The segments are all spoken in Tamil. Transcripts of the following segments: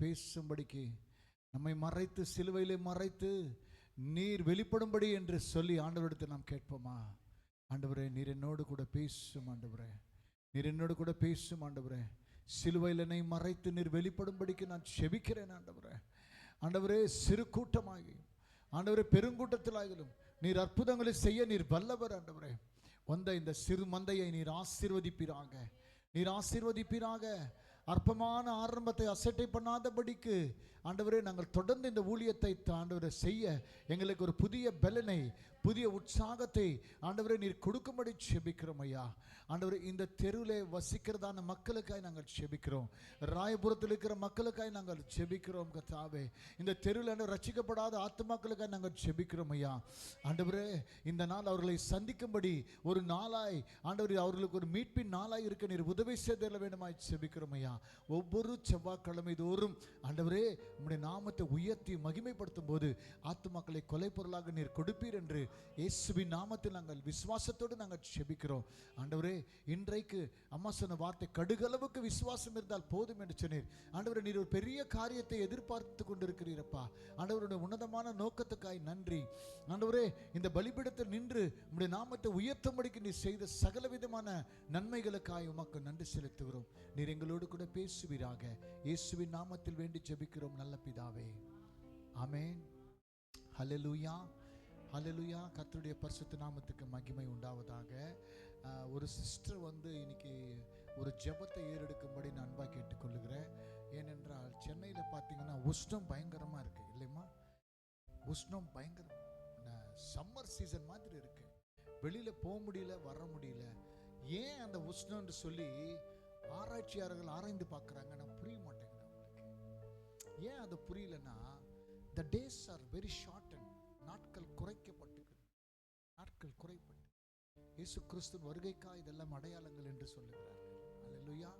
பேசும்படிக்கு, நம்மை மறைத்து சிலுவையிலே மறைத்து நீர் வெளிப்படும்படி என்று சொல்லி ஆண்டவரிடத்தில் நாம் கேட்போமா? ஆண்டவரே, நீர் என்னோடு கூட பேசும் ஆண்டவரே, நீர் என்னோடு கூட பேசும் ஆண்டவரே. சிலுவையில் என்னை மறைத்து நீர் வெளிப்படும்படிக்கு நான் செபிக்கிறேன் ஆண்டவரே. ஆண்டவரே, சிறு கூட்டமாகி ஆண்டவரே பெருங்கூட்டத்திலாகிலும் நீர் அற்புதங்களை செய்ய நீர் வல்லவர் ஆண்டவரே. வந்த இந்த சிறு மந்தையை நீர் ஆசீர்வதிப்பீராக, நீர் ஆசீர்வதிப்பீராக. அற்பமான ஆரம்பத்தை அசட்டை பண்ணாதபடிக்கு ஆண்டவரே, நாங்கள் தொடர்ந்து இந்த ஊழியத்தை ஆண்டவரை செய்ய எங்களுக்கு ஒரு புதிய பலனை, புதிய உற்சாகத்தை ஆண்டவரே நீர் கொடுக்கும்படி செபிக்கிறோம் ஐயா. ஆண்டவரே, இந்த தெருவில் வசிக்கிறதான மக்களுக்காய் நாங்கள் செபிக்கிறோம். ராயபுரத்தில் இருக்கிற மக்களுக்காய் நாங்கள் செபிக்கிறோம் கர்த்தாவே. இந்த தெருவில் ரட்சிக்கப்படாத ஆத்துமாக்களுக்காய் நாங்கள் செபிக்கிறோம் ஐயா. ஆண்டவரே, இந்த நாள் அவர்களை சந்திக்கும்படி ஒரு நாளாய் ஆண்டவரே, அவர்களுக்கு ஒரு மீட்பின் நாளாய் இருக்க நீர் உதவி செய்தல வேண்டுமாய் செபிக்கிறோம் ஐயா. ஒவ்வொரு செவ்வாய்க்கிழமை தோறும் ஆண்டவரே உம்முடைய நாமத்தை உயர்த்தி மகிமைப்படுத்தும் போது ஆத்துமாக்களை கொலை பொருளாக நீர் கொடுப்பீர் என்று இயேசுவின் நாமத்தில் நாங்கள் விசுவாசத்தோடு நாங்கள் செபிக்கிறோம். ஆண்டவரே, இன்றைக்கு அம்மா சொன்ன வார்த்தை, கடுகளவுக்கு விசுவாசம் இருந்தால் போதும் என்று சொன்னீர். ஆண்டவரே, நீர் ஒரு பெரிய காரியத்தை எதிர்பார்த்து கொண்டிருக்கிறீரப்பா. ஆண்டவருடைய உன்னதமான நோக்கத்துக்காய் நன்றி. ஆண்டவரே, இந்த பலிபீடத்தில் நின்று உம்முடைய நாமத்தை உயர்த்தும்படிக்கு நீர் செய்த சகல விதமான நன்மைகளுக்காய் உமக்கு நன்றி செலுத்துகிறோம். நீர் எங்களோடு கூட பேசுவீராக. இயேசுவின் நாமத்தில் வேண்டி ஜெபிக்கிறோம் நல்ல பிதாவே, ஆமென். ஹல்லேலூயா, ஹல்லேலூயா. கர்த்தருடைய பரிசுத்த நாமத்துக்கு மகிமை உண்டாவதாக. ஒரு சிஸ்டர் இன்னைக்கு ஒரு ஜெபத்தை ஏறெடுக்கும்படி நான் அன்பாக கேட்டுக்கொள்ளுகிறேன். ஏனென்றால் சென்னையில் பார்த்தீங்கன்னா உஷ்ணம் பயங்கரமாக இருக்குது இல்லைம்மா? உஷ்ணம் பயங்கரம், சம்மர் சீசன் மாதிரி இருக்கு. வெளியில் போக முடியல, வர முடியல. ஏன் அந்த உஷ்ணம்னு சொல்லி ஆராய்ச்சியாளர்கள் ஆராய்ந்து பார்க்குறாங்க. நான் புரிய மாட்டேங்குது அவங்களுக்கு. ஏன் அது புரியலன்னா, the days are very shortened. நாட்கள் குறைக்கப்பட்டிருக்கு, நாட்கள் குறைப்பட்டு. இயேசு கிறிஸ்து வருகைக்கா இதெல்லாம் அடையாளங்கள் என்று சொல்லுகிறார்கள். அல்லேலூயா.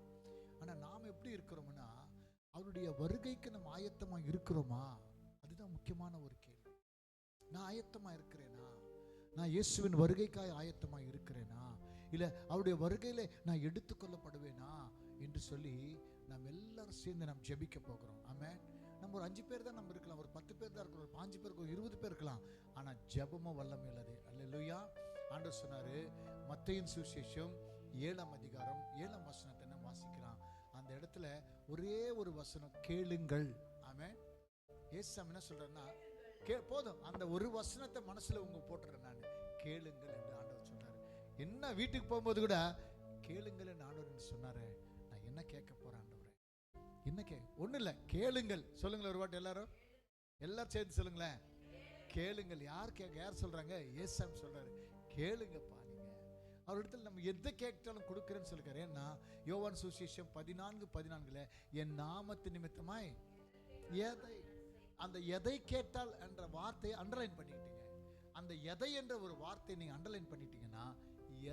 ஆனால் நாம் எப்படி இருக்கிறோம்னா, அவருடைய வருகைக்கு நம்ம ஆயத்தமாக இருக்கிறோமா? அதுதான் முக்கியமான ஒரு கேள்வி. நான் ஆயத்தமாக இருக்கிறேனா? நான் இயேசுவின் வருகைக்காய் ஆயத்தமாக இருக்கிறேனா? இல்லை அவருடைய வருகையில் நான் எடுத்துக்கொள்ளப்படுவேனா என்று சொல்லி நாம் எல்லாரும் சேர்ந்து நாம் ஜெபிக்க போகிறோம். ஆமென். நம்ம ஒரு 5 பேர் தான் நம்ம இருக்கலாம், ஒரு 10 பேர் தான் இருக்கலாம், ஒரு 5 பேருக்கு, ஒரு 20 பேர் இருக்கலாம். ஆனால் ஜெபமும் வல்லமை உள்ளது. அல்லேலூயா. ஆண்டவர் சொன்னார், மத்தேயின் சுவிசேஷம் 7ஆம் அதிகாரம் 7ஆம் வசனத்தை நம்ம வாசிக்கலாம். அந்த இடத்துல ஒரே ஒரு வசனம், கேளுங்கள். ஆமென். இயேசு என்ன சொல்றாருன்னா, போதும், அந்த ஒரு வசனத்தை மனசுல உங்க போட்டுறேன், நான் கேளுங்கள் என்று ஆண்டவர் சொன்னார். என்ன வீட்டுக்கு போகும்போது கூட கேளுங்கள் என்று ஆண்டவர் சொன்னாரு. நான் என்ன கேட்க போறேன் ஆண்டவரே? என்ன ஒன்றும் இல்லை, கேளுங்கள். சொல்லுங்களேன் ஒரு வாட்டி எல்லாரும், எல்லாரும் சேர்ந்து சொல்லுங்களேன், கேளுங்கள். யார் சொல்றாங்க? ஏசாமி சொல்றாரு, கேளுங்கப்பா. நீங்க அவரிடத்துல நம்ம எதை கேட்டாலும் கொடுக்குறேன்னு சொல்லிருக்காரு. ஏன்னா யோவான் சுவிசேஷம் 14:14 என் நாமத்து நிமித்தமாய் எதை, அந்த எதை கேட்டால் என்ற வார்த்தையை அண்டர்லைன் பண்ணிக்கிட்டீங்க. அந்த எதை என்ற ஒரு வார்த்தையை நீங்க அண்டர்லைன் பண்ணிட்டீங்கன்னா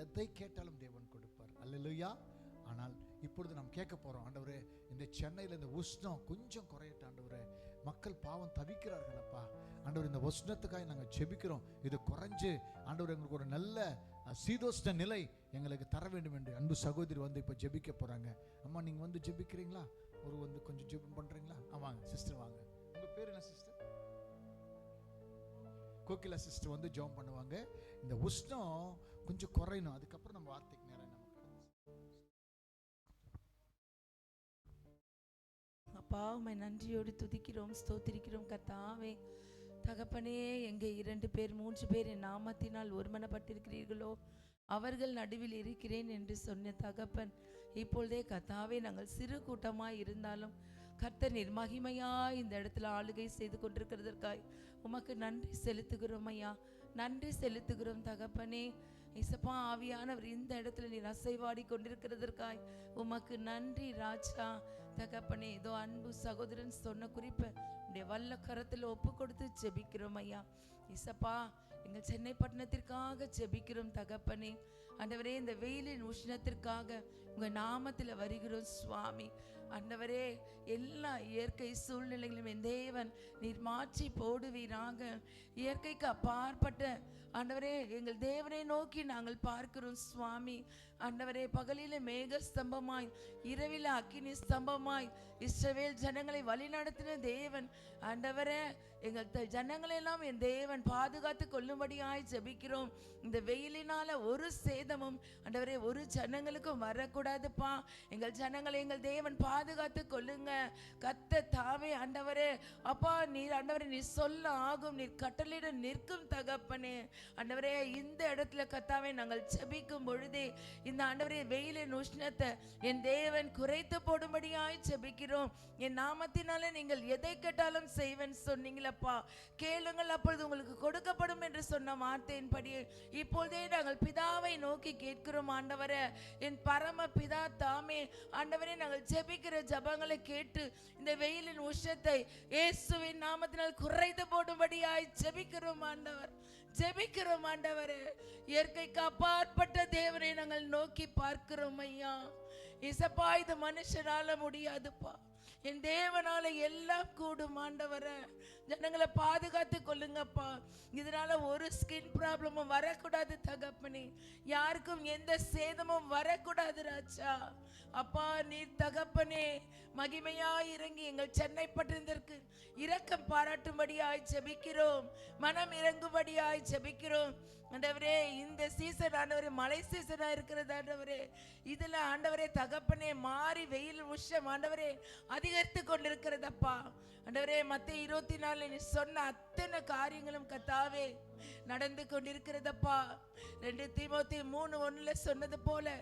எதை கேட்டாலும் தேவன் கொடுப்பார். அல்லேலூயா. ஆனால் இப்பொழுது நாம் கேட்க போறோம், ஆண்டவரே இந்த சென்னையில் இந்த உஷ்ணம் கொஞ்சம் குறையட்டும் ஆண்டவரே, மக்கள் பாவம் தவிக்கிறார்கள் அப்பா. ஆண்டவர், இந்த உஷ்ணத்துக்காக நாங்கள் ஜெபிக்கிறோம், இது குறைஞ்சு ஆண்டவர் எங்களுக்கு ஒரு நல்ல சீதோஷ்ண நிலை எங்களுக்கு தர வேண்டும் என்று அன்பு சகோதரி இப்போ ஜெபிக்க போறாங்க. அம்மா, நீங்க ஜெபிக்கிறீங்களா? கொஞ்சம் ஜெபம் பண்றீங்களா? வாங்க சிஸ்டர், வாங்க. உங்க பேர் என்ன சிஸ்டர்? கோகிலா சிஸ்டர் ஜெபம் பண்ணுவாங்க. இந்த உஷ்ணம் கொஞ்சம் குறையணும், அதுக்கப்புறம் நம்ம வார்த்தைக்கு நேரம். அப்பா, உம்மை நன்றியோடு துதிக்கிறோம், ஸ்தோத்திரிக்கிறோம் கர்த்தாவே. தகப்பனே, எங்கே 2 பேர் 3 பேர் என் நாமத்தினால் ஒருமனப்பட்டிருக்கிறீர்களோ அவர்கள் நடுவில் இருக்கிறேன் என்று சொன்ன தகப்பன், இப்பொழுதே கர்த்தாவே, நாங்கள் சிறு கூட்டமாய் இருந்தாலும் கர்த்தர் நீர் மகிமையாய் இந்த இடத்துல ஆளுகை செய்து கொண்டிருக்கிறதற்காய் உமக்கு நன்றி செலுத்துகிறோம் ஐயா, நன்றி செலுத்துகிறோம் தகப்பனே. இசப்பா, ஆவியானவர் இந்த இடத்துல நீர் அசைவாடி கொண்டிருக்கிறதற்காய் உமக்கு நன்றி ராஜா. தகப்பனே, இதோ அன்பு சகோதரன் சொன்ன குறிப்பை உடைய வல்ல கரத்தில் ஒப்பு கொடுத்து ஜெபிக்கிறோம் ஐயா. இசப்பா, எங்கள் சென்னை பட்டணத்திற்காக ஜெபிக்கிறோம் தகப்பனே. ஆண்டவரே, இந்த வெயிலின் உஷ்ணத்திற்காக உங்க நாமத்தில் வருகிறோம் சுவாமி. ஆண்டவரே, எல்லா இயற்கை சூழ்நிலைகளும் என் தேவன் நீர் மாற்றி போடுவீராக. இயற்கைக்கு அப்பாற்பட்ட ஆண்டவரே எங்கள் தேவனை நோக்கி நாங்கள் பார்க்கிறோம் சுவாமி. ஆண்டவரே, பகலிலே மேக ஸ்தம்பமாய் இரவில அக்கினி ஸ்தம்பமாய் இஸ்ரவேல் ஜனங்களை வழிநடத்தின தேவன். ஆண்டவரே, எங்கள் ஜனங்களை எல்லாம் என் தேவன் பாதுகாத்து கொள்ளும்படியாய் ஜெபிக்கிறோம். இந்த வெயிலினால ஒரு சேதமும் ஆண்டவரே ஒரு ஜனங்களுக்கும் வரக்கூடாதுப்பா. எங்கள் ஜனங்களை எங்கள் தேவன் பாதுகாத்து கொள்ளுங்க. கத்த தாவே ஆண்டவரே, அப்பா நீர் ஆண்டவரே நீர் சொல்ல ஆகும், நீர் கட்டளையிட நிற்கும் தகப்பனே. ஆண்டவரே, இந்த இடத்துல கத்தாவே நாங்கள் ஜெபிக்கும் பொழுதே இந்த ஆண்டவரே வெயிலின் உஷ்ணத்தை என் தேவன் குறைத்து போடும்படியாய் ஜெபிக்கிறோம். என் நாமத்தினாலே நீங்கள் எதை கேட்டாலும் செய்வேன் சொன்னீங்களப்பா. கேளுங்கள் அப்பொழுது உங்களுக்கு கொடுக்கப்படும் என்று சொன்ன வார்த்தையின்படி இப்பொழுதே நாங்கள் பிதாவை நோக்கி கேட்கிறோம். ஆண்டவரே, என் பரம பிதா தாமே ஆண்டவரே, நாங்கள் ஜெபிக்கிற ஜபங்களை கேட்டு இந்த வெயிலின் உஷ்ணத்தை இயேசுவின் நாமத்தினால் குறைத்து போடும்படியாய் ஜெபிக்கிறோம் ஆண்டவர், ஜெபிக்கிறோம் ஆண்டவரே. இயற்கைக்கு அப்பாற்பட்ட தேவனை நாங்கள் நோக்கி பார்க்கிறோம் ஐயா. இசப்பா, இது மனுஷனால முடியாதுப்பா, என் தேவனால எல்லாம் கூடும் ஆண்டவரே. ஜனங்களை பாதுகாத்து கொள்ளுங்கப்பா. இதனால ஒரு ஸ்கின் ப்ராப்ளமும் வரக்கூடாது தகப்பனே, யாருக்கும் எந்த சேதமும் வரக்கூடாது ராஜா. அப்பா நீர் தகப்பனே மகிமையாய் இறங்கி எங்கள் சென்னை பட்டணத்திற்கு இரக்கம் பாராட்டும்படியாய் ஜெபிக்கிறோம், மனம் இறங்கும்படியாய் ஜெபிக்கிறோம் ஆண்டவரே. இந்த சீசன் ஆண்டவரே மழை சீசனா இருக்கிறது ஆண்டவரே. இதுல ஆண்டவரே தகப்பனே மாறி வெயில் உஷ்ணம் ஆண்டவரே அதிகரித்து கொண்டிருக்கிறதப்பா. ஆண்டவரே மத்தேயு 24 நீ சொன்ன அத்தனை காரியங்களும் கத்தாவே நடந்து கொண்டிருக்கிறதப்பா. 2 தீமோத்தேயு 3:1 சொன்னது போல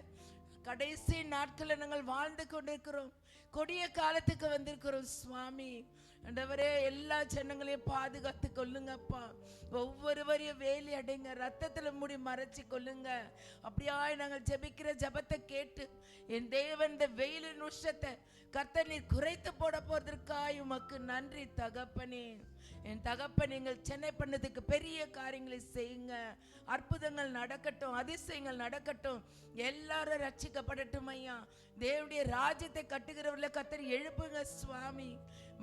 கடைசி நாட்களில் நாங்கள் வாழ்ந்து கொண்டிருக்கிறோம், கொடிய காலத்துக்கு வந்திருக்கிறோம் சுவாமி. ஆண்டவரே, எல்லா ஜனங்களையும் பாதுகாத்து கொள்ளுங்கப்பா. ஒவ்வொருவரையும் வேலி அடைங்க, ரத்தத்துல மூடி மறைச்சு கொள்ளுங்க. அப்படியாய் நாங்கள் ஜெபிக்கிற ஜெபத்தை கேட்டு என் தேவன் இந்த வெயிலின் உஷ்ணத்தை கர்த்தர் நீர் குறைத்து போட போவதற்காய் உமக்கு நன்றி தகப்பனே. என் தகப்பன் எங்கள் சென்னை பண்ணதுக்கு பெரிய காரியங்களை செய்யுங்க, அற்புதங்கள் நடக்கட்டும், அதிசயங்கள் நடக்கட்டும், எல்லாரும் ரட்சிக்கப்படட்டும் ஐயா. தேவனுடைய ராஜ்யத்தை கட்டுகிறவர்களை கர்த்தர் எழுப்புங்க சுவாமி.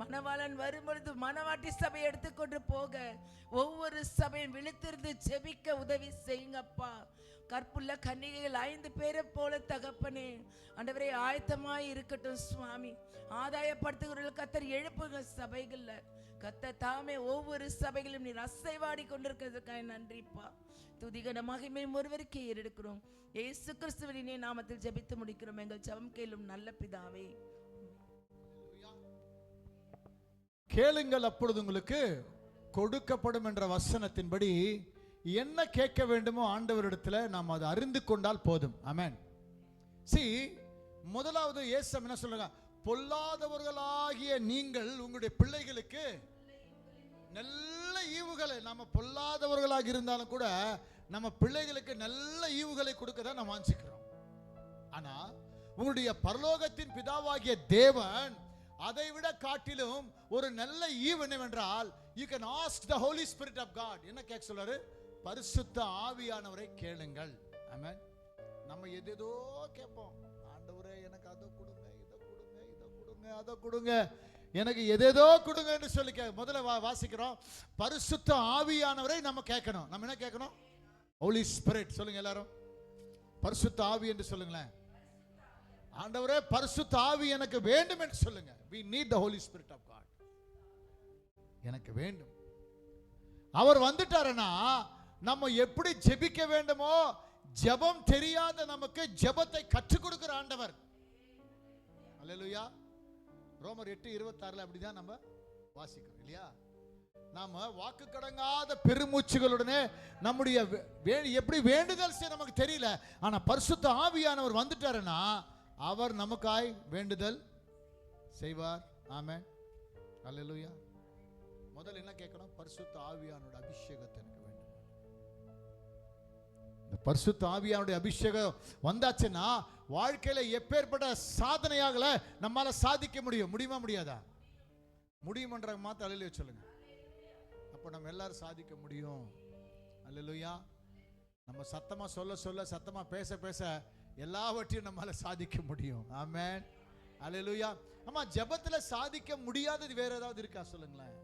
மணவாளன் வரும்பொழுது மணவாட்டி சபை எடுத்துக்கொண்டு போக ஒவ்வொரு சபையும் விழித்திருந்து ஜெபிக்க உதவி செய்யுங்கப்பா. கற்புள்ள கன்னிகைகள் 5 பேரை போல தகப்பனே ஆண்டவரே ஆயத்தமாய் இருக்கட்டும் சுவாமி. ஆதாயப்படுத்துகிறவர்கள் கர்த்தர் எழுப்புங்க சபைகள்ல. கர்த்தர் தாமே ஒவ்வொரு சபைகளும் நீர் அசைவாடி கொண்டிருக்கிறதுக்காக நன்றிப்பா. துதிகன மகிமை ஒருவருக்கே ஏறெடுக்கிறோம். இயேசு கிறிஸ்துவின் நாமத்தில் ஜெபித்து முடிக்கிறோம் எங்கள் ஜெபம் கேளும் நல்ல பிதாவே. கேளுங்கள் அப்பொழுது உங்களுக்கு கொடுக்கப்படும் என்ற வசனத்தின்படி என்ன கேட்க வேண்டுமோ ஆண்டவரிடத்துல நாம் அதை அறிந்து கொண்டால் போதும். ஆமென். முதலாவது இயேசு என்ன சொல்றாங்க? பொல்லாதவர்களாகிய நீங்கள் உங்களுடைய பிள்ளைகளுக்கு நல்ல ஈவுகளை, நம்ம பொல்லாதவர்களாக இருந்தாலும் கூட நம்ம பிள்ளைகளுக்கு நல்ல ஈவுகளை கொடுக்க தான் நம்ம வாஞ்சிக்கிறோம். ஆனா உங்களுடைய பரலோகத்தின் பிதாவாகிய தேவன் அதை விட காட்டிலும் ஒரு நல்ல ஈவு என்னவென்றால், you can ask the Holy Spirit of God. என்ன கேட்க சொல்றாரு? பரிசுத்த ஆவியானவரை கேளுங்கள். ஆமென். நம்ம எதேதோ கேட்போம், ஆண்டவரே எனக்கு அதை கொடுங்க, இதை கொடுங்க, இதை கொடுங்க, அதை கொடுங்க, எனக்கு எதேதோ கொடுங்க என்று சொல்லி முதல்ல வாசிக்கிறோம். பரிசுத்த ஆவியானவரை நம்ம கேட்கணும். நம்ம என்ன கேட்கணும்? Holy Spirit. சொல்லுங்க எல்லாரும், பரிசுத்த ஆவி என்று சொல்லுங்களேன். ஆண்டவரே பரிசுத்த ஆவி எனக்கு வேண்டும் என்று சொல்லுங்க. We need the Holy Spirit of God. எனக்கு வேண்டும். அவர் வந்துட்டாருன்னா நம்ம எப்படி ஜெபிக்க வேண்டுமோ, ஜெபம் தெரியாத நமக்கு ஜெபத்தை கற்றுக் கொடுக்கிற ஆண்டவர். அல்லேலூயா. ரோமர் 8:26 அப்படிதான் நம்ம வாசிக்கிறோம் இல்லையா? நாம வாக்கு கடங்காத பெருமூச்சுகளுடனே நம்முடைய எப்படி வேண்டுதல் செய்ய நமக்கு தெரியல. ஆனா பரிசுத்த ஆவியானவர் வந்துட்டாருன்னா அவர் நமக்காய் வேண்டுதல் செய்வார். ஆமென். அல்லேலூயா. முதல்ல என்ன கேட்கணும்? பரிசுத்த ஆவியானோட அபிஷேகத்தை எனக்கு வேண்டும். இந்த பரிசுத்த ஆவியானுடைய அபிஷேகம் வந்தாச்சுன்னா வாழ்க்கையில எப்பேற்பட்ட சாதனையாகல நம்மால சாதிக்க முடியும். முடியுமா முடியாதா? முடியும்ன்ற மாத்த அல்லேலூயா சொல்லுங்க. அப்ப நம்ம எல்லாரும் சாதிக்க முடியும். அல்லேலூயா. நம்ம சத்தமா சொல்ல சொல்ல, சத்தமா பேச பேச எல்லாவற்றையும் நம்மால சாதிக்க முடியும். ஆமென். அல்லேலூயா. ஆமா, ஜெபத்துல சாதிக்க முடியாதது வேற ஏதாவது இருக்கா சொல்லுங்களேன்.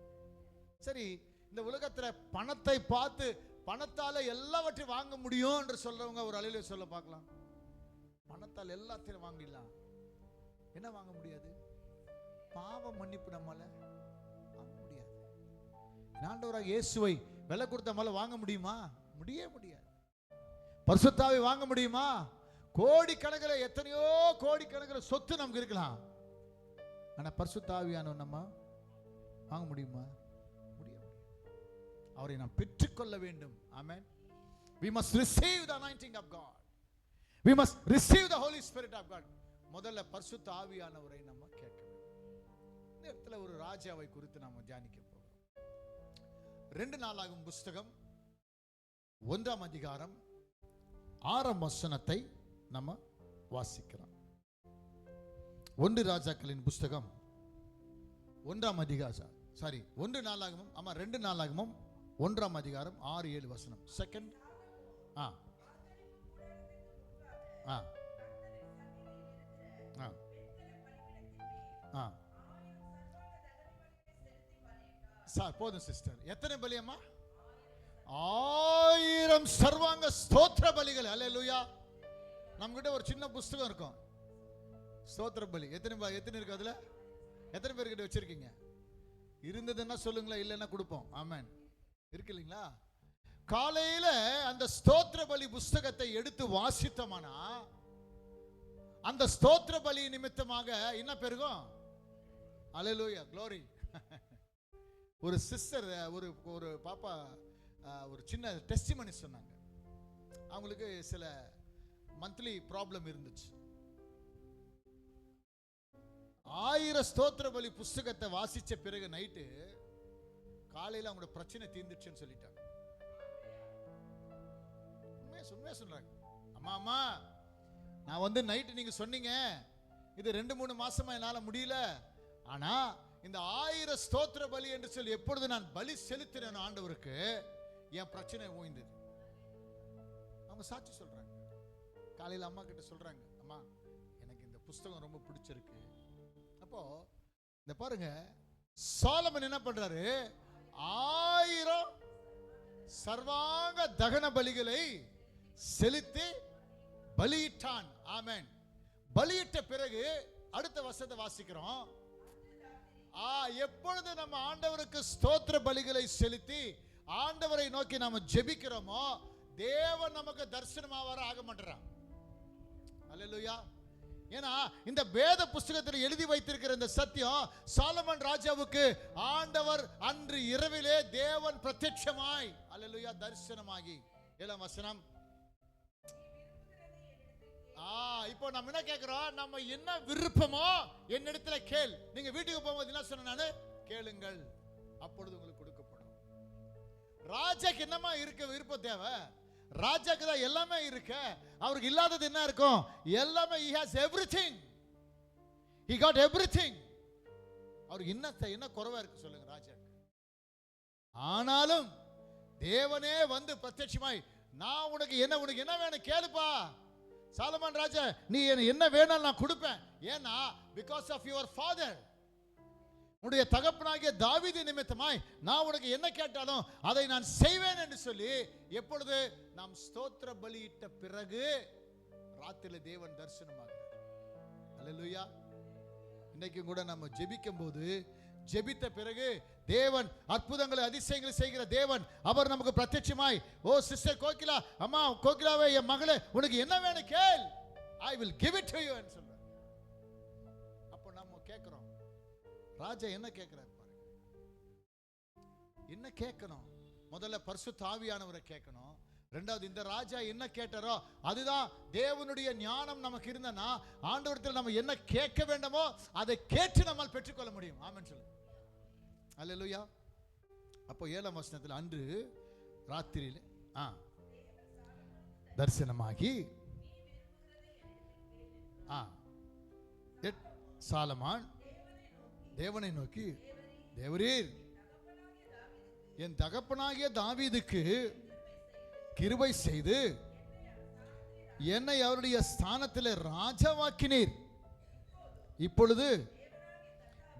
சரி, இந்த உலகத்துல பணத்தை பார்த்து பணத்தால எல்லாவற்றையும் வாங்க முடியும் என்று சொல்றவங்க ஒரு அலையில சொல்ல பார்க்கலாம். பணத்தால் எல்லாத்தையும் வாங்கிடலாம். என்ன வாங்க முடியாது? பாவ மன்னிப்பு நம்மால வாங்க முடியாது. ஆண்டவராக இயேசுவை விலை கொடுத்த மேல வாங்க முடியுமா? முடியவே முடியாது. பரிசுத்தாவை வாங்க முடியுமா? கோடிக்கணக்கில், எத்தனையோ கோடிக்கணக்கில் சொத்து நமக்கு இருக்கலாம். ஆனா பரிசுத்தாவியானவர் நம்ம வாங்க முடியுமா? முடியாது. அவரை நாம் பெற்றுக்கொள்ள வேண்டும். ஆமென். We must receive the anointing of God. We must receive the Holy Spirit of God. முதல்ல பரிசுத்த ஆவியானவரை நம்ம கேட்க வேண்டும். இந்த இடத்துல ஒரு ராஜாவை குறித்து நாம தியானிக்க போகிறோம். 2 நாளாகும் புஸ்தகம் 1ஆம் அதிகாரம் 6ஆம் வசனத்தை நம்ம வாசிக்கிறோம். 1 ராஜாக்களின் புஸ்தகம் 1ஆம் அதிகாரம், 1 நாளாகமும், 2 நாளாகமும் 1ஆம் அதிகாரம் 6-7 வசனம். செகண்ட் போதும் சிஸ்டர். எத்தனை பலியம்மா? 1000 சர்வாங்க ஸ்தோத்திர பலிகள். அல்லேலூயா. நம்மகிட்ட ஒரு சின்ன புஸ்தகம் இருக்கும், ஸ்தோத்திர பலி. எத்தனை இருக்கு அதுல? எத்தனை பேர்கிட்ட வச்சிருக்கீங்க? இருந்ததுன்னா சொல்லுங்களா, இல்லைன்னா கொடுப்போம். ஆமென். இருக்கு இல்லைங்களா? காலையில அந்த ஸ்தோத்திர பலி புஸ்தகத்தை எடுத்து வாசித்தோம்னா அந்த ஸ்தோத்திர பலி நிமித்தமாக என்ன பெருகும்? அல்லேலூயா, க்ளோரி. ஒரு சிஸ்டர், ஒரு பாப்பா ஒரு சின்ன டெஸ்டிமனி சொன்னாங்க. அவங்களுக்கு சில மந்த்லி ப்ராப்ளம் இருந்துச்சு. 1000 ஸ்தோத்திர பலி புஸ்தகத்தை வாசிச்ச பிறகு நைட்டு காலையில அவங்களோட பிரச்சனை தீர்ந்துச்சுன்னு சொல்லிட்டாங்க. உண்மையா சொல்றாங்க. அம்மா நான் வந்து நைட்டு நீங்க சொன்னீங்க, இது 2-3 மாசமா என்னால முடியல, ஆனா இந்த 1000 ஸ்தோத்திர பலி என்று சொல்லி எப்பொழுது நான் பலி செலுத்தினேன் ஆண்டவருக்கு, என் பிரச்சனை ஓய்ந்தது. அவங்க சாட்சி சொல்றாங்க. காலையில அம்மா கிட்ட சொல்றாங்க, அம்மா எனக்கு இந்த புஸ்தகம் ரொம்ப பிடிச்சிருக்கு. அப்போ இந்த பாருங்க, சாலமன் என்ன பண்றாரு? 1000 சர்வாங்க தகன பலிகளை செலுத்தி பலியிட்டான். ஆமென். பலியிட்ட பிறகு அடுத்த வசனத்தை வாசிக்கிறோம். எப்பொழுது நம்ம ஆண்டவருக்கு ஸ்தோத்திர பலிகளை செலுத்தி ஆண்டவரை நோக்கி நாம ஜெபிக்கிறோமோ, தேவன் நமக்கு தரிசனமாவார ஆக மாட்டான். அல்லேலூயா. ஏன்னா இந்த வேத புஸ்தகத்தில் எழுதி வைத்திருக்கிற இந்த சத்தியம், சாலமன் ராஜாவுக்கு ஆண்டவர் அன்று இரவிலே தேவன் பிரத்யட்சமாய், அல்லேலூயா, தரிசனமாகி. 7ஆம் வசனம். இப்போ நம்ம என்ன கேட்கிறோம்? நம்ம என்ன விருப்பமோ என்னிடத்துல கேள். நீங்க வீட்டுக்கு போகும்போது என்ன சொன்ன? நானு கேளுங்கள், அப்பொழுது உங்களுக்கு கொடுக்கப்படும். ராஜாக்கு என்னமா இருக்க விருப்பம் தேவை? ராஜாக்கு தான் எல்லாமே இருக்கு. அவருக்கு இல்லாதது என்ன இருக்கும்? எல்லாமே. he has everything, he got everything. அவருக்கு என்ன குறைவா இருக்கு சொல்லுங்க ராஜாக்கு? ஆனாலும் தேவனே வந்து பிரத்யட்சமாய், நான் உனக்கு என்ன வேணும் கேளுப்பா. சாலமன் ராஜா, நீ என்ன வேணாலும் நான் கொடுப்பேன். ஏன்னா பிகாஸ் ஆஃப் யுவர் ஃபாதர், உன்னுடைய தகப்பனாகிய தாவீது நிமித்தமாய் நான் உனக்கு என்ன கேட்டாலும் அதை நான் செய்வேன் என்று சொல்லி, எப்பொழுது நாம் ஸ்தோத்திர பலியிட்ட பிறகு ராத்திரில தேவன் தரிசனமாகிறார். அல்லேலூயா. இன்னைக்கு கூட நம்ம ஜெபிக்கும் போது, ஜெபித்த பிறகு தேவன் அற்புதங்களை அதிசயங்களை செய்கிற தேவன், அவர் நமக்கு பிரத்யட்சமாய், ஓ சிஸ்டர் கோகிலா, அம்மா கோகிலாவே, என் மகளே, உனக்கு என்ன வேணும் கேள், I will give it to you ன்னு சொல்றார். அப்போ நம்ம கேட்கிறோம், ராஜா என்ன கேட்கிறார் பாருங்க. என்ன கேட்கணும்? முதல்ல பரிசுத்த ஆவியானவரை கேட்கணும். ரெண்டாவது, இந்த ராஜா என்ன கேட்டாரோ அதுதான் தேவனுடைய ஞானம் நமக்கு இருந்தனா ஆண்டவரிடத்தில் நம்ம என்ன கேட்க வேண்டுமோ அதை கேட்டு நம்மால் பெற்றுக்கொள்ள முடியும். ஆமென் சொல்லுங்க. அல்லேலூயா. அப்போ 7ஆம் வசனத்தில், அன்று ராத்திரியில் தரிசனமாகி சாலமான் தேவனை நோக்கி, தேவரீர் என் தகப்பனாகிய தாவீதுக்கு கிருபை செய்து என்னை அவருடைய ஸ்தானத்தில் ராஜாவாக்கினீர். இப்பொழுது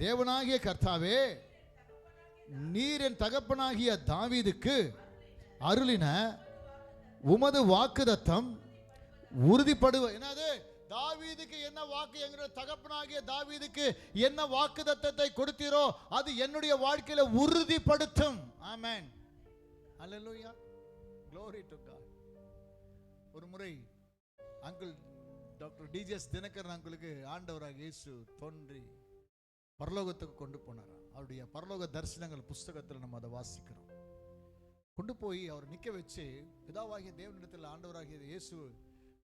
தேவனாகிய கர்த்தாவே, நீர் என் தகப்பனாகிய தாவீதுக்கு அருளின உமது வாக்குதத்தம் உறுதிப்படுவ. என்னது? தாவீதுக்கு என்ன வாக்கு, என்கிற தகப்பனாகிய தாவீதுக்கு என்ன வாக்குதத்தத்தை கொடுத்தீரோ அது என்னுடைய வாழ்க்கையில உறுதிப்படுத்தும். ஆமென். அல்லேலூயா. Glory to God. ஒரு முறை அங்கிள் டாக்டர் டிஜிஎஸ் தினகரன் அங்கிளுக்கு ஆண்டவராக இயேசு தோன்றி பரலோகத்துக்கு கொண்டு போனார். அவருடைய பரலோக தரிசனங்கள் புஸ்தகத்தில் நம்ம அதை வாசிக்கிறோம். கொண்டு போய் அவர் நிற்க வச்சு பிதாவாகிய தேவனிடத்தில் ஆண்டவராகிய இயேசு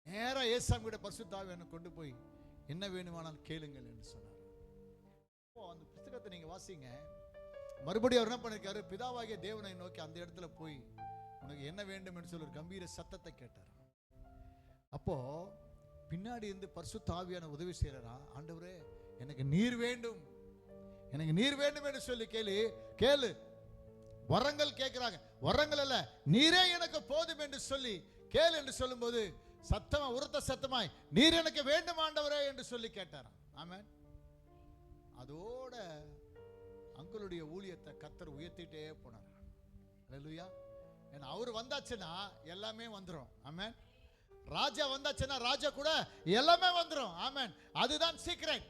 நேராக இயேசுவின் கூட பரிசுத்த ஆவியானவரை கொண்டு போய் என்ன வேணுமானால் கேளுங்கள் என்று சொன்னார். அப்போ அந்த புஸ்தகத்தை நீங்க வாசிங்க. மறுபடியும் அவர் என்ன பண்ணிருக்காரு? பிதாவாகிய தேவனை நோக்கி அந்த இடத்துல போய் உனக்கு என்ன வேண்டும் என்று சொல்லி ஒரு கம்பீர சத்தத்தை கேட்டார். அப்போ பின்னாடி இருந்து பரிசுத்த ஆவியானவர் உதவி செய்யறா. ஆண்டவரே எனக்கு நீர் வேண்டும், எனக்கு நீர் வேண்டும் என்று சொல்லி கேளு. வரங்கள் கேட்கிறாங்க. வரங்கள் அல்ல, நீரே எனக்கு போதும் என்று சொல்லி கேளு என்று சொல்லும்போது சத்தமா, உரத்த சத்தமாய், நீர் எனக்கு வேண்டும் ஆண்டவரே என்று சொல்லி கேட்டாராம். ஆமென். அதோட அங்களுடைய ஊழியத்தை கர்த்தர் உயர்த்திட்டே போனார். அல்லேலூயா. ஏன்னா அவர் வந்தாச்சுன்னா எல்லாமே வந்துடும். ஆமென். ராஜா வந்தாச்சுன்னா ராஜா கூட எல்லாமே வந்துடும். ஆமென். அதுதான் சீக்ரெட்.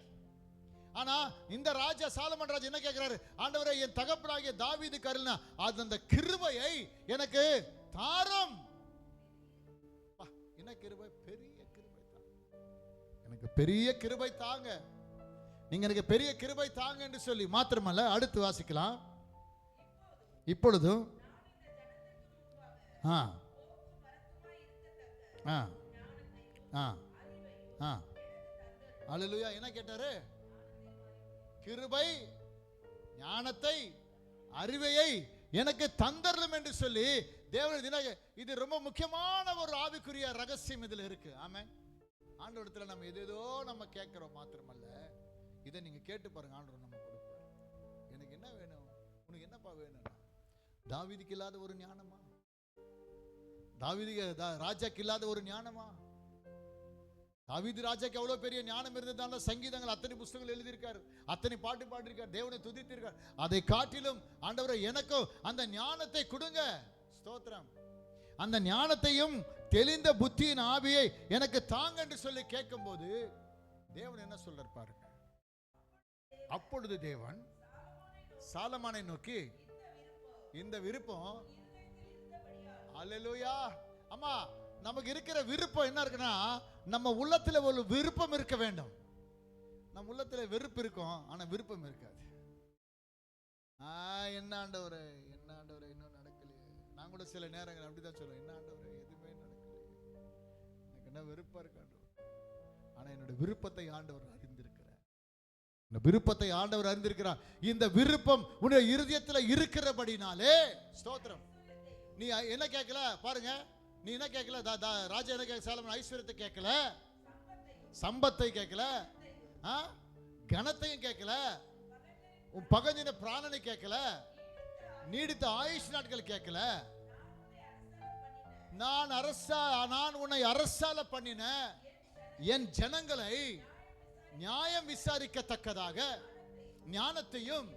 ஆனா இந்த ராஜா சாலமன் ராஜா என்ன கேட்கிறாரு? ஆண்டவரே என் தகப்பனாகிய தாவீதுக்கு அருளின அந்த கிருபையை எனக்கு தாரும். என்ன கிருபை? பெரிய கிருபை தாங்க. எனக்கு பெரிய கிருபை தாங்க, நீங்க எனக்கு பெரிய கிருபை தாங்க என்று சொல்லி மாத்திரமல்ல, அடுத்து வாசிக்கலாம். இப்பொழுதும் அல்லேலூயா. என்ன கேட்டாரு? கிருபை, ஞானத்தை, அறிவையை எனக்கு தந்தரலும் என்று சொல்லி தேவன். இது ரொம்ப முக்கியமான ஒரு ஆவிக்குரிய ரகசியம் இதுல இருக்கு. ஆமென். ஆண்டவரிடத்துல நம்ம எதேதோ நம்ம கேட்கிறோம் மாத்திரமல்ல, இதை நீங்க கேட்டு பாருங்க. ஆண்டவர் நம்ம கொடுப்பார். எனக்கு என்ன வேணும், உனக்கு என்னப்பா வேணும்? தாவீதுக்கு இல்லாத ஒரு ஞானமா? தாவீதுக்கு ராஜாக்கு இல்லாத ஒரு ஞானமா? தாவீது ராஜாக்கு எவ்வளவு பெரிய ஞானம் இருந்ததால சங்கீதங்கள் அத்தனை புஸ்தகங்கள் எழுதியிருக்காரு, அத்தனை பாட்டு பாடியிருக்கார், தேவனை துதித்திருக்கார். அதை காட்டிலும் ஆண்டவரை எனக்கும் அந்த ஞானத்தை கொடுங்க. ஸ்தோத்திரம். அந்த ஞானத்தையும் தெளிந்த புத்தியின் ஆவியை எனக்கு தாங்க என்று சொல்லி கேட்கும் போது தேவன் என்ன சொல்றார் பாருங்க. அப்பொழுது தேவன் சாலமோனை நோக்கி இந்த விருப்பம். அல்லேலூயா. அம்மா, நமக்கு இருக்கிற விருப்பம் என்ன இருக்குன்னா, நம்ம உள்ளத்துல ஒரு விருப்பம் இருக்க வேண்டும். நம்ம உள்ளத்துல வெறுப்பு இருக்கும், ஆனா விருப்பம் இருக்காது. என்ன ஆண்டவரே, என்ன ஆண்டவரே, இன்னும் நடக்கலையே. நான் கூட சில நேரங்கள் அப்படிதான் சொல்லுவேன், என்ன ஆண்டவரே எதுவுமே நடக்கலையே, எனக்கு என்ன வெறுப்பா இருக்கு ஆண்டவர். ஆனா என்னோட விருப்பத்தை ஆண்டவர் அறிந்திருக்கிறார். இந்த விருப்பத்தை ஆண்டவர் அறிந்திருக்கிறார். இந்த விருப்பம் உன்னுடைய இருதயத்துல இருக்கிறபடினாலே ஸ்தோத்திரம். நீ என்ன கேட்கல பாருங்க, நீ என்ன கேட்கல? ராஜா என்ன கேட்கல? சாலமோன் ஐஸ்வர்யத்தை கேட்கல, சம்பத்தை கேட்கல, கனத்தையும் கேட்கல, உன் பகஞ்சின பிராணனை கேட்கல, நீடித்த ஆயுஷ் நாட்கள் கேட்கல. நான் உன்னை அரசால பண்ணின என் ஜனங்களை நியாயம் விசாரிக்கத்தக்கதாக ஞானத்தையும்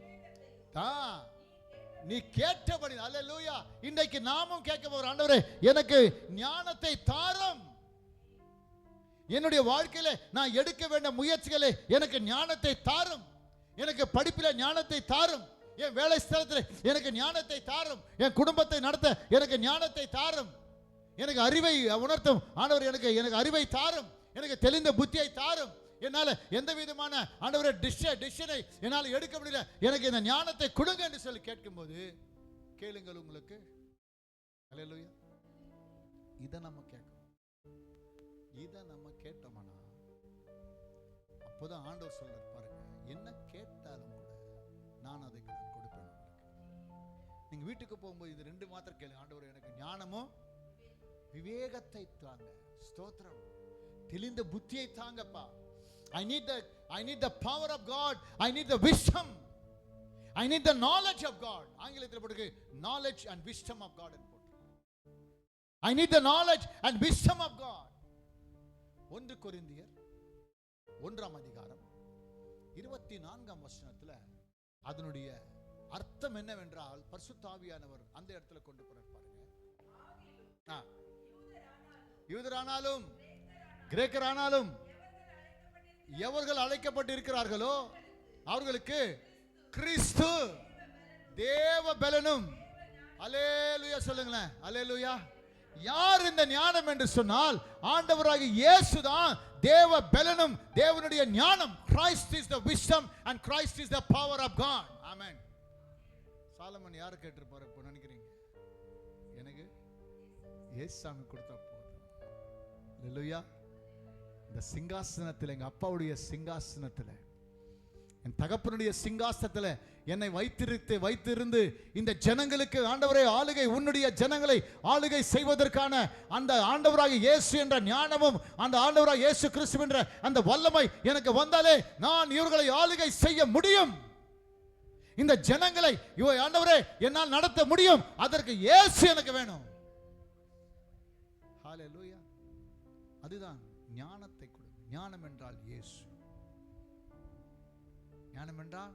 நீ கேட்டபடி. அல்லேலூயா. இன்றைக்கு நாமும் கேட்க போற ஆண்டவரே எனக்கு ஞானத்தை தாரும். என்னுடைய வாழ்க்கையில நான் எடுக்க வேண்டிய முயற்சிகளை எனக்கு ஞானத்தை தாரும். எனக்கு படிப்பில ஞானத்தை தாரும். என் வேலை ஸ்தலத்தில் எனக்கு ஞானத்தை தாரும். என் குடும்பத்தை நடத்த எனக்கு ஞானத்தை தாரும். எனக்கு அறிவை உணர்த்தும் ஆண்டவர் எனக்கு அறிவை தாரும். எனக்கு தெளிந்த புத்தியை தாரும். என்னால எந்த விதமான ஆண்டவரே டிசிஷனை என்னால் எடுக்க முடியல, எனக்கு இந்த ஞானத்தை கொடுங்க என்று சொல்லி கேட்கும்போது கேளுங்கள் உங்களுக்கு. அல்லேலூயா. இதை நம்ம கேட்கணும். இதை நம்ம கேட்டோம்னா அப்போதான் ஆண்டவர் சொல்றார் பாருங்க, என்ன கேட்டாலும் கூட நான் அதை கொடுப்பேன். நீங்க வீட்டுக்கு போகும்போது இது ரெண்டு மாத்திரம் கேளுங்க. ஆண்டவர் எனக்கு ஞானமும் விவேகத்தை தாங்க. ஸ்தோத்திரம். தெளிந்த புத்தியை தாங்கப்பா. I need the power of God. I need the wisdom. I need the knowledge of God. ஆங்கிலத்தில் போட்டு knowledge and wisdom of God என்று போட்டு. I need the knowledge and wisdom of God. 1 கொரிந்தியர் 1ஆம் அதிகாரம் 24ஆம் வசனத்துல அதனுடைய அர்த்தம் என்னவென்றால் பரிசுத்த ஆவியானவர் அந்த இடத்துல கொண்டு போறார் பாருங்க. யூதரானாலும் கிரேக்கரானாலும் எவர்கள் அழைக்கப்பட்டிருக்கிறார்களோ அவர்களுக்கு கிறிஸ்து தேவ பலனும். அல்லேலூயா சொல்லுங்களேன், அல்லேலூயா. யார் இந்த ஞானம் என்று சொன்னால் ஆண்டவராகிய இயேசுதான் தேவ பலனும் தேவனுடைய ஞானம். Christ is the wisdom and Christ is the power of God. Amen. Solomon யார் கேட்டிருப்பாரு இப்போ நினைக்கிறீங்க? எனக்கு இயேசுசாமி கொடுத்தா போதும். அல்லேலூயா. இந்த சிங்காசனத்தில், எங்க அப்பாவுடைய சிங்காசனத்தில், என் தகப்பனுடைய சிங்காசனத்தில் என்னை வைத்திருந்து இந்த ஜனங்களுக்கு ஆண்டவரே ஆளுகை, உன்னுடைய ஜனங்களை ஆளுகை செய்வதற்கான அந்த ஆண்டவராகிய இயேசு என்ற ஞானமும் அந்த ஆண்டவராகிய இயேசு கிறிஸ்து என்ற அந்த வல்லமை எனக்கு வந்தாலே நான் இவர்களை ஆளுகை செய்ய முடியும். இந்த ஜனங்களை ஆண்டவரே என்னால் நடத்த முடியும். அதற்கு இயேசு எனக்கு வேணும். ஹல்லேலூயா. அதுதான் ஞானத்தை கொடு. ஞானம் என்றால் இயேசு. ஞானம் என்றால்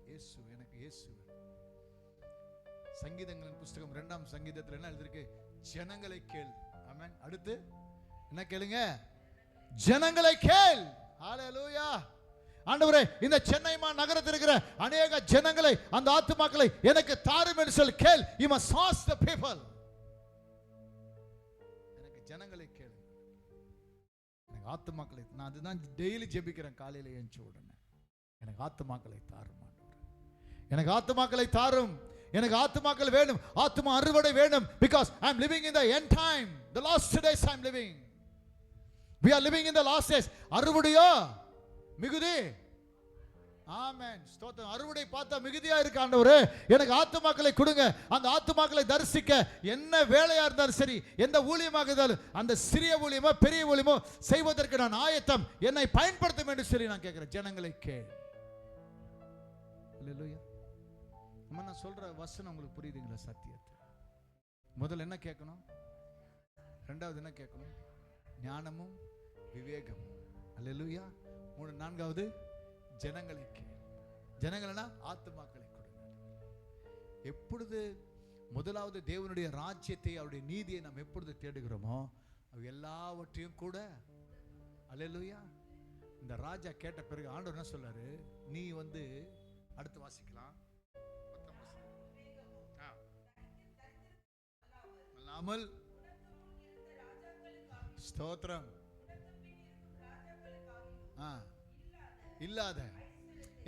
இயேசு. எனக்கு இயேசு. சங்கீதங்களின் புஸ்தகம் 2ஆம் சங்கீதத்தில் என்ன எழுதிருக்கு? ஜனங்களை கேள். ஆமென். அடுத்து என்ன கேளுங்க? ஜனங்களை கேள். ஹல்லேலூயா. ஆண்டவரே இந்த சென்னை நகரத்தில் இருக்கிற அநேக ஜனங்களை, அந்த ஆத்துமாக்களை எனக்கு தாரும் என்று சொல்லி கேள். You must ask the people. எனக்கு ஜனங்களை கேள். எனக்கு ஆத்துமாக்களை, நான் அதுதான் டெய்லி ஜெபிக்கிறேன் காலையில எழுந்து உடனே. எனக்கு ஆத்துமாக்களை தாரும் ஆண்டவரே. எனக்கு ஆத்துமாக்களை தாரும். எனக்கு ஆத்துமாக்கள் வேணும். ஆத்துமா அறுவடை வேணும். Because I am living in the end time. The last days I am living. We are living in the last days. அறுவடையோ மிகுதி. ஆமென். ஸ்தோத்திரம். அறுவடை பார்த்தா மிகுதியா இருக்கு ஆண்டவரே. எனக்கு ஆத்துமாக்களை கொடுங்க. அந்த ஆத்துமாக்களை தரிசிக்க என்ன வேலையா இருந்தாலும் சரி, எந்த ஊழியமாக இருந்தாலும், அந்த சிறிய ஊழியமோ பெரிய ஊழியமோ செய்வதற்கு நான் ஆயத்தம். என்னை பயன்படுத்தும் என்று சொல்லி நான் கேட்கிறேன். ஜனங்களை கேள். அல்லேலூயா. அம்மா, நான் சொல்ற வசனம் உங்களுக்கு புரியுதுங்களா? சத்தியத்தை முதல்ல என்ன கேட்கணும்? ரெண்டாவது என்ன கேட்கணும்? ஞானமும் விவேகமும். அல்லேலூயா. நான்காவது ஜனங்களை கேள். ஜனங்கள்னா ஆத்துமாக்களை கொடுங்க. எப்பொழுது முதலாவது தேவனுடைய ராஜ்யத்தை, அவருடைய நீதியை நாம் எப்பொழுது தேடுகிறோமோ அது எல்லாவற்றையும் கூட. அல்லேலூயா. இந்த ராஜா கேட்ட பிறகு ஆண்டவர் என்ன சொல்றாரு? நீ அடுத்து வாசிக்கலாம். அல்லாமல் ஸ்தோத்திரம் இல்லாத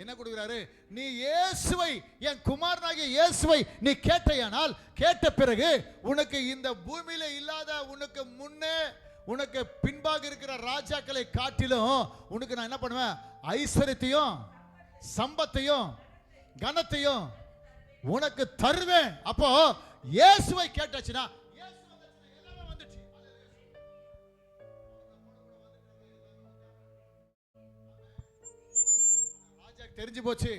என்ன கொடுக்கிறாரு? நீ இயேசுவை, என் குமாரனாகிய இயேசுவை நீ கேட்டையானால், கேட்ட பிறகு உனக்கு இந்த பூமியில இல்லாத, உனக்கு முன்னே உனக்கு பின்பாக இருக்கிற ராஜாக்களை காட்டிலும் உனக்கு நான் என்ன பண்ணுவேன்? ஐஸ்வரியத்தையும் சம்பத்தையும் கனத்தையும் உனக்கு தருவேன். அப்போ இயேசுவை கேட்டாச்சுன்னா எல்லாமே வந்துச்சு. ராஜாக்கு தெரிஞ்சு போச்சு.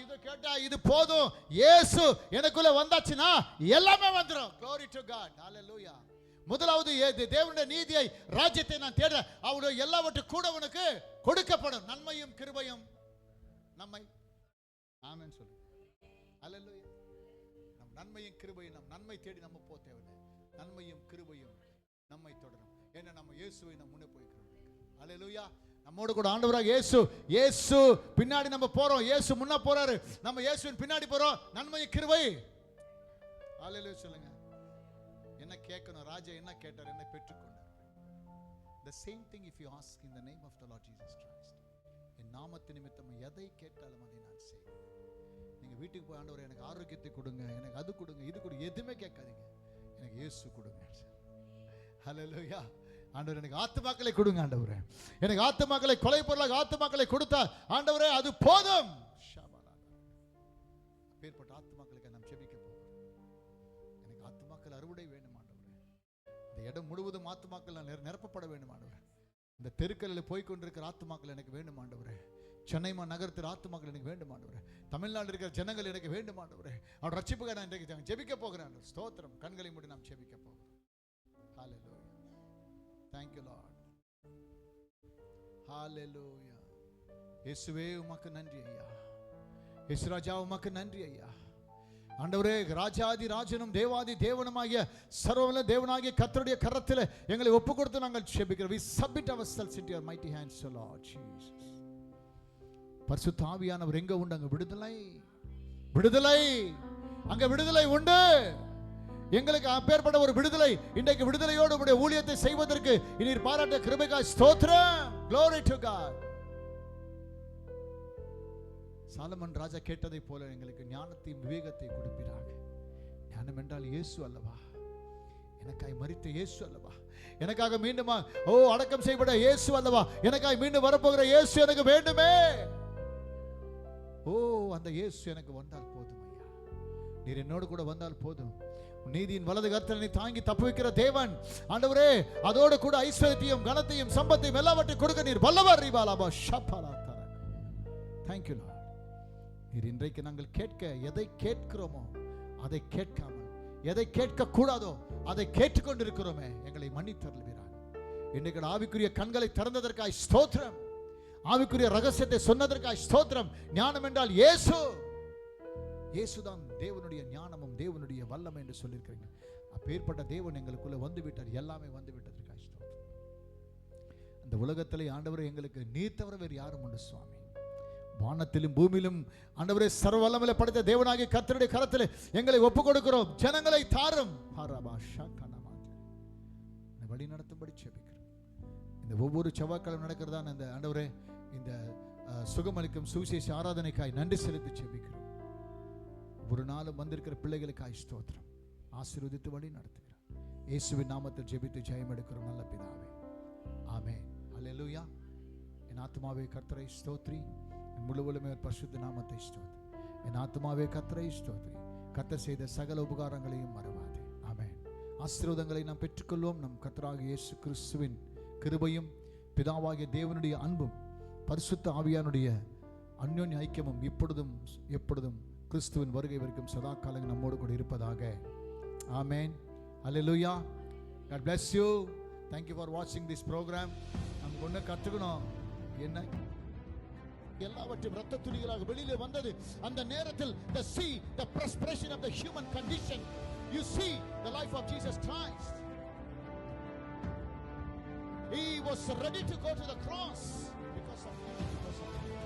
இது கேட்டா இது போதும், இயேசு எனக்குள்ள வந்தாச்சுன்னா எல்லாமே வந்துடும். Glory to God. Hallelujah. முதலாவது தேவனுடைய நீதியை, ராஜ்யத்தை நான் தேடுறேன். அவருடைய எல்லாவற்றும் கூட உனக்கு கொடுக்கப்படும். நன்மையும் கிருபையும் நம்மை. ஆமென் சொல்லு. அல்லேலூயா. நம் நன்மையும் கிருபையும், நம் நன்மை தேடி நம்ம போக தேவையில்லை. நன்மையும் கிருபையும் நம்மை தொடரும். ஏன்னா நம்ம இயேசுவை நம்ம முன்னே போய்க்கிறோம். அல்லேலூயா. நம்மோடு கூட ஆண்டவராக இயேசு பின்னாடி நம்ம போறோம். இயேசு முன்ன போறாரு, நம்ம இயேசுவின் பின்னாடி போறோம். நன்மையும் கிருபை. அல்லேலூயா சொல்லுங்க. என்ன கேட்கணும்? ராஜா என்ன கேட்டார்? என்ன பெற்றுக்கொண்டார்? The same thing if you ask in the name of the Lord Jesus Christ. என் நாமத்து நிமித்தம் எதை கேட்டாலும் அதை நான் செய்வேன். நீங்க வீட்டுக்கு போய் ஆண்டவரே எனக்கு ஆரோக்கியத்தை கொடுங்க, எனக்கு அது கொடுங்க, இது கொடுங்க, எதுவுமே கேட்காதீங்க. எனக்கு இயேசு கொடுங்க. ஹல்லேலூயா. ஆண்டவரே எனக்கு ஆத்துமாக்களை கொடுங்க. ஆண்டவரே எனக்கு ஆத்துமாக்களை, கொலை பொருளாக ஆத்துமாக்களை கொடுத்தா ஆண்டவரே அது போதும். பேர்பட்ட ஆத்துமாக்களுக்கு நாம் ஜெபிக்க போகிறோம். எனக்கு ஆத்துமாக்கள் அறுவடை வேண்டும் ஆண்டவரே. இந்த இடம் முழுவதும் ஆத்துமாக்கள் நிரப்பப்பட வேண்டும் ஆண்டவரே. இந்த தெருக்களில் போய்கொண்டிருக்கிற ஆத்துமாக்கள் எனக்கு வேண்டும் ஆண்டவரே. சென்னை நகரத்தில் ஆத்துமாக்கள் எனக்கு வேண்டும் ஆண்டவரே. தமிழ்நாட்டில் இருக்கிற ஜனங்கள் எனக்கு வேண்டும் ஆண்டவரே. அவர் ரட்சிப்புக்காக நான் இன்றைக்கு ஜெபிக்க போகிறேன். ஸ்தோத்திரம். கண்களை மூடி நாம் ஜெபிக்க போகிறோம். ஹல்லேலூயா. Thank you Lord. Hallelujah. இயேசுவே உமக்கு நன்றி ஐயா. இயேசு ராஜா உமக்கு நன்றி ஐயா. ஆண்டவரே, ராஜாதி ராஜனும் தேவாதி தேவனுமாகிய சர்வவல்ல தேவனாகிய கர்த்தருடைய கரத்தில் எங்களை ஒப்பு கொடுத்து நாங்கள் ஜெபிக்கிறோம். We submit ourselves into your mighty hands, O Lord Jesus. பரிசுத்த ஆவியானவர் எங்க உண்டு அங்க விடுதலை, விடுதலை, அங்க விடுதலை உண்டு. எங்களுக்கு அப்பேற்பட்ட ஒரு விடுதலை, இன்றைக்கு விடுதலையோடு உடைய ஊழியத்தை செய்வதற்கு நீர் பாராட்ட கிருபைக்காய் ஸ்தோத்திரம். Glory to God. சாலமன் ராஜா கேட்டதை போல எங்களுக்கு ஞானத்தையும் விவேகத்தை கொடுப்பீராக. ஞானம் என்றால் இயேசு அல்லவா? எனக்காய் மரித்த இயேசு அல்லவா? எனக்காக மீண்டும் அடக்கம் செய்யப்பட இயேசு அல்லவா? எனக்காய் மீண்டும் வரப்போகிற இயேசு எனக்கு வேண்டுமே. அந்த இயேசு எனக்கு வந்தால் போதும் ஐயா. நீர் என்னோடு கூட வந்தால் போதும். நீதியின் வலது கர்த்தனை தாங்கி தப்பு வைக்கிற தேவன் ஆண்டவரே, அதோடு கூட ஐஸ்வர்யத்தையும் கனத்தையும் சம்பத்தையும் எல்லாவற்றையும் கொடுக்க நீர் வல்லவர். Thank you Lord. நீர் இன்றைக்கு நாங்கள் கேட்க எதை கேட்கிறோமோ அதை கேட்காமல், எதை கேட்க கூடாதோ அதை கேட்டுக்கொண்டிருக்கிறோமே, எங்களை மன்னித்தருள்வீராக. இன்றைக்கு ஆவிக்குரிய கண்களை திறந்ததற்காய் ஸ்தோத்திரம். ஆவிக்குரிய ரகசியத்தை சொன்னதற்காய் ஸ்தோத்திரம். ஞானம் என்றால் இயேசு, இயேசுதான் தேவனுடைய ஞானமும் தேவனுடைய வல்லமை என்று சொல்லியிருக்கிறீங்க. அப்பேற்பட்ட தேவன் எங்களுக்குள்ள வந்து விட்டார். எல்லாமே வந்து விட்டதற்காய் ஸ்தோத்திரம். அந்த உலகத்திலே ஆண்டவரே, எங்களுக்கு நீர் தவிர வேறு யாரும் உண்டு சுவாமி. வானத்திலும் பூமியிலும் ஆண்டவரே, சர்வ வல்லமையை படைத்த தேவனாகிய கர்த்தருடைய கரத்தில் எங்களை ஒப்புக் கொடுக்கிறோம். ஜனங்களை தாரும், வழி நடத்தும்படி ஜெபிக்கிறோம். இந்த ஒவ்வொரு செவ்வாய்க்கிழமை நடக்கிறதான இந்த ஆண்டவரே, இந்த சுகமளிக்கும் சுவிசேஷ ஆராதனைக்காய் நன்றி செலுத்தி ஜெபிக்கிறோம். ஒரு நாளும் வந்திருக்கிற பிள்ளைகளுக்காய் ஸ்தோத்திரம். ஆசீர்வதித்து வழி நடத்துகிறோம். இயேசுவின் நாமத்தில் ஜெபித்து ஜெயம் எடுக்கிறோம் நல்ல பிதாவே, ஆமென். அல்லேலூயா. என் ஆத்துமாவே கர்த்தரை ஸ்தோத்ரி, முழுவலுமே பரிசுத்த நாமத்தை ஸ்தோத்ரி. என் ஆத்துமாவே கர்த்தரை ஸ்தோத்ரி, கர்த்தர் செய்த சகல உபகாரங்களையும் மறவாதே. ஆமென். ஆசீர்வாதங்களை நாம் பெற்றுக்கொள்வோம். நம் கர்த்தராகிய இயேசு கிறிஸ்துவின் கிருபையும் பிதாவாகிய தேவனுடைய அன்பும் பரிசுத்த ஆவியானுடைய அன்யோன்ய ஐக்கியமும் இப்பொழுதும் எப்பொழுதும் கிறிஸ்துவின் வருகை வரைக்கும் சதா காலங்கள் நம்மோடு கூட இருப்பதாக. ஆமென். அல்லேலூயா. God bless you. Thank you for watching this program. நம்ம ஒண்ணு கற்றுக்கணும். என்ன எல்லாவற்றையும் இரத்த துளிகளாக வெளியிலே வந்தது. அந்த நேரத்தில் the see the perspiration of the human condition. You see the life of Jesus Christ. He was ready to go to the cross because of you, because of you.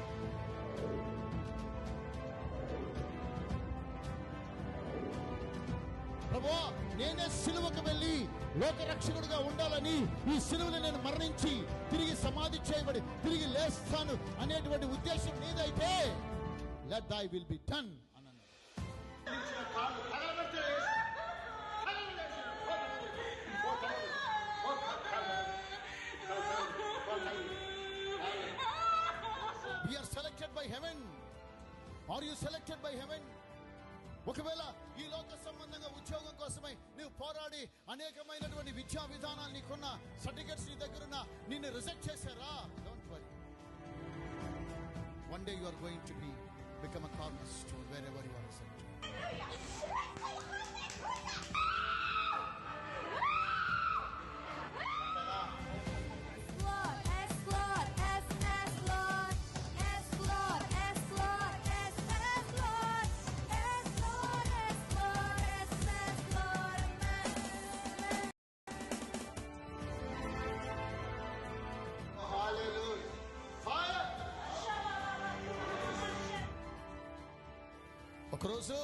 ప్రభువా, నేనే సిలువకు వెళ్ళి లోక రక్షకుడిగా ఉండాలని, ఈ సిలువలో నేను మరణించి తిరిగి సమాధి చేయబడి తిరిగి లేస్తాను అనేటువంటి ఉద్దేశం నీదైతే let thy will be done అన్నాడు. We are selected by heaven. Are you selected by heaven? ఒకవేళ ఈ లోక సంబంధంగా ఉద్యోగం కోసమై నువ్వు పోరాడి అనేకమైనటువంటి విద్యా విధానాలు నీకున్న సర్టిఫికెట్స్ నీ దగ్గరున్న నిన్ను రిజెక్ట్ చేశారా? Don't worry. One day you are going to become a cornerstone wherever you are sent. ఒకరోజు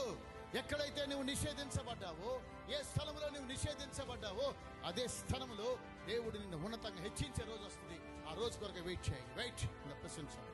ఎక్కడైతే నువ్వు నిషేధించబడ్డావో, ఏ స్థలంలో నువ్వు నిషేధించబడ్డావో అదే స్థలంలో దేవుడు నిన్ను ఉన్నతంగా హెచ్చించే రోజు వస్తుంది. ఆ రోజు కొరకు వెయిట్ చేయి. Wait in the presence of